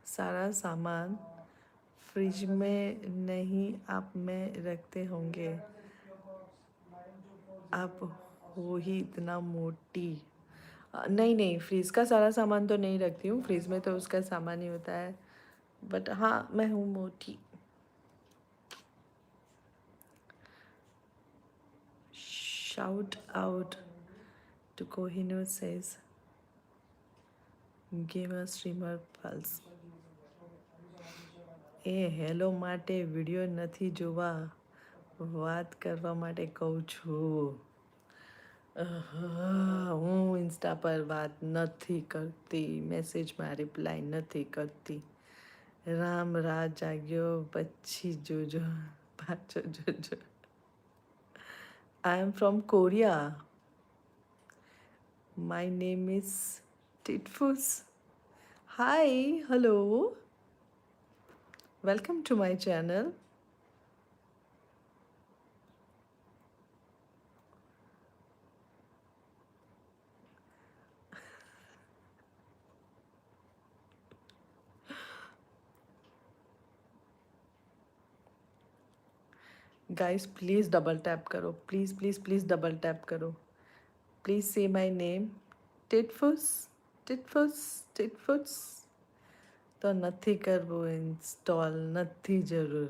सारा सामान फ्रिज में नहीं आप में रखते होंगे, आप हो ही इतना मोटी। नहीं नहीं, फ्रिज का सारा सामान तो नहीं रखती हूँ, फ्रिज में तो उसका सामान ही होता है, बट हाँ मैं हूँ मोटी। Shout out to Kohinoor says gamer streamer pulse. એ હેલો માટે વિડીયો નથી જોવા, વાત કરવા માટે કહું છું. હું ઇન્સ્ટા પર વાત નથી કરતી, મેસેજમાં રિપ્લાય નથી કરતી. રામ રાજ જાગ્યો પછી જોજો, પાછો જોજો. I am from Korea. My name is Titfus. Hi, hello, welcome to my channel. Guys please double tap करो, please please please double tap करो. Please say my name Titfus Titfus Titfus. તો નથી કરવું ઇન્સ્ટોલ, નથી જરૂર.